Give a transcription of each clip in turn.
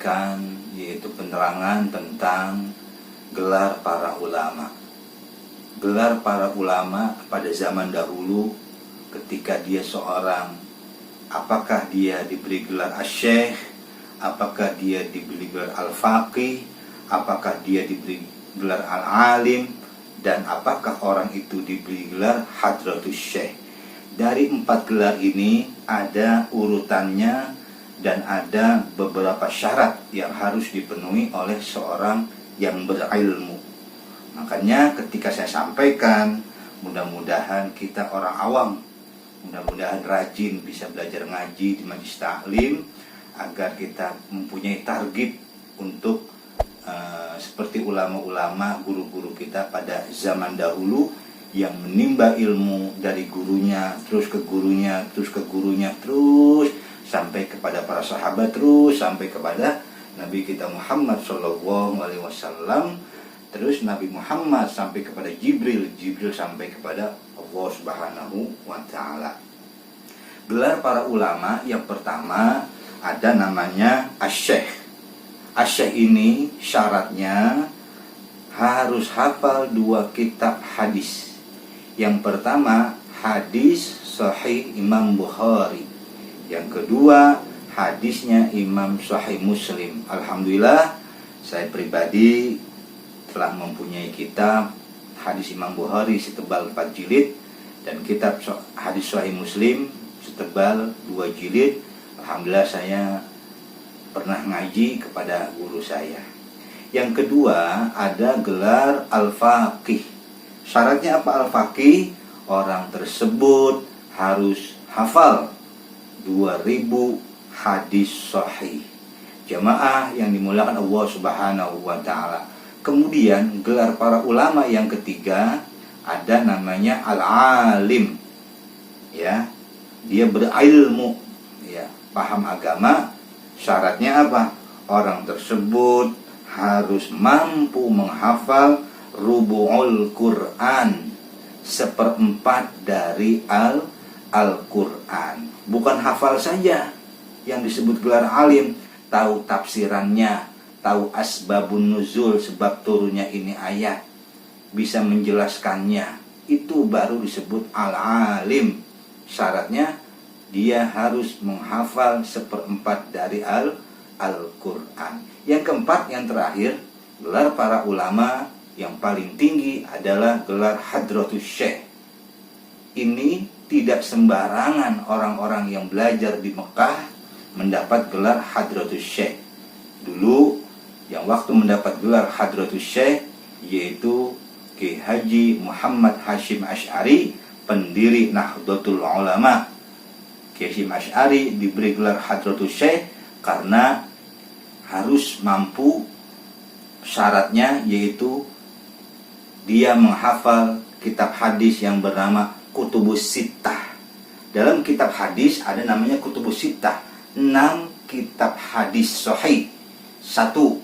sampaikan, yaitu penerangan tentang gelar para ulama. Gelar para ulama pada zaman dahulu ketika dia seorang, apakah dia diberi gelar asy-syekh, apakah dia diberi gelar al-faqih, apakah dia diberi gelar al-alim, dan apakah orang itu diberi gelar hadratus syekh. Dari 4 gelar ini ada urutannya dan ada beberapa syarat yang harus dipenuhi oleh seorang yang berilmu. Makanya ketika saya sampaikan, mudah-mudahan kita orang awam, mudah-mudahan rajin bisa belajar ngaji di majelis taklim, agar kita mempunyai target untuk seperti ulama-ulama, guru-guru kita pada zaman dahulu yang menimba ilmu dari gurunya, terus ke gurunya, terus ke gurunya, terus sampai kepada para sahabat, terus sampai kepada Nabi kita Muhammad SAW, terus Nabi Muhammad sampai kepada Jibril, Jibril sampai kepada Allah Subhanahu wa Ta'ala. Gelar para ulama yang pertama ada namanya asy-syekh. Asy-syekh ini syaratnya harus hafal 2 kitab hadis. Yang pertama hadis Sahih Imam Bukhari, yang kedua hadisnya Imam Sahih Muslim. Alhamdulillah saya pribadi telah mempunyai kitab hadis Imam Bukhari setebal 4 jilid dan kitab hadis Sahih Muslim setebal 2 jilid. Alhamdulillah saya pernah ngaji kepada guru saya. Yang kedua ada gelar al-faqih. Syaratnya apa al-faqih? Orang tersebut harus hafal 2000 hadis sahih. Jamaah yang dimuliakan Allah Subhanahu wa Ta'ala. Kemudian gelar para ulama yang ketiga ada namanya al-alim. Ya, dia berilmu, ya, paham agama. Syaratnya apa? Orang tersebut harus mampu menghafal rubu'ul Quran, 1/4 dari Al-Quran. Bukan hafal saja yang disebut gelar alim, tahu tafsirannya, tahu asbabun nuzul, sebab turunnya ini ayat, bisa menjelaskannya, itu baru disebut al-alim. Syaratnya dia harus menghafal 1/4 dari Al-Quran. Yang keempat, yang terakhir, gelar para ulama yang paling tinggi adalah gelar hadratus syekh. Ini tidak sembarangan orang-orang yang belajar di Mekah mendapat gelar hadratus syekh. Dulu yang waktu mendapat gelar hadratus syekh yaitu Ki Haji Muhammad Hasyim Asy'ari, pendiri Nahdlatul Ulama. Ki Hasyim Asy'ari diberi gelar hadratus syekh karena harus mampu, syaratnya yaitu dia menghafal kitab hadis yang bernama Kutubus Sittah. Dalam kitab hadis ada namanya Kutubus Sittah, 6 kitab hadis sahih. 1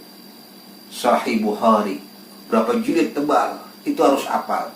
Sahih Bukhari, berapa jilid tebal, itu harus hafal.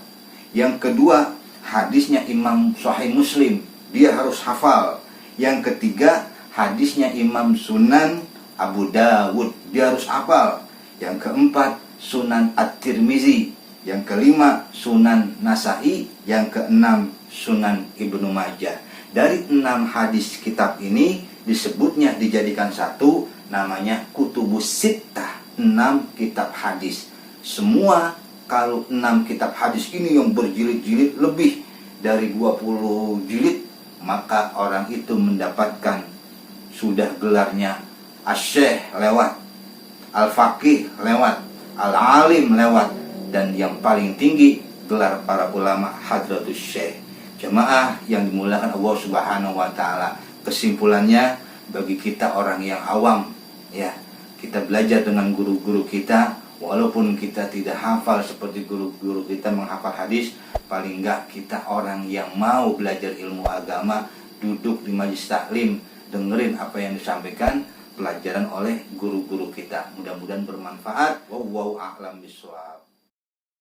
Yang kedua hadisnya Imam Sahih Muslim, dia harus hafal. Yang ketiga hadisnya Imam Sunan Abu Dawud, dia harus hafal. Yang keempat Sunan At-Tirmizi, yang kelima Sunan Nasa'i, yang keenam Sunan Ibnu Majah. Dari 6 hadis kitab ini disebutnya, dijadikan satu, namanya Kutubus Sittah, 6 kitab hadis. Semua kalau 6 kitab hadis ini yang berjilid-jilid, lebih dari 20 jilid, maka orang itu mendapatkan sudah gelarnya asy-syekh lewat, al-faqih lewat, al-alim lewat, dan yang paling tinggi gelar para ulama hadratus syekh. Jemaah yang dimuliakan Allah Subhanahu wa Ta'ala, kesimpulannya bagi kita orang yang awam, ya, kita belajar dengan guru-guru kita, walaupun kita tidak hafal seperti guru-guru kita menghafal hadis, paling enggak kita orang yang mau belajar ilmu agama, duduk di majelis taklim, dengerin apa yang disampaikan, pelajaran oleh guru-guru kita. Mudah-mudahan bermanfaat. Wallahu a'lam bishawab.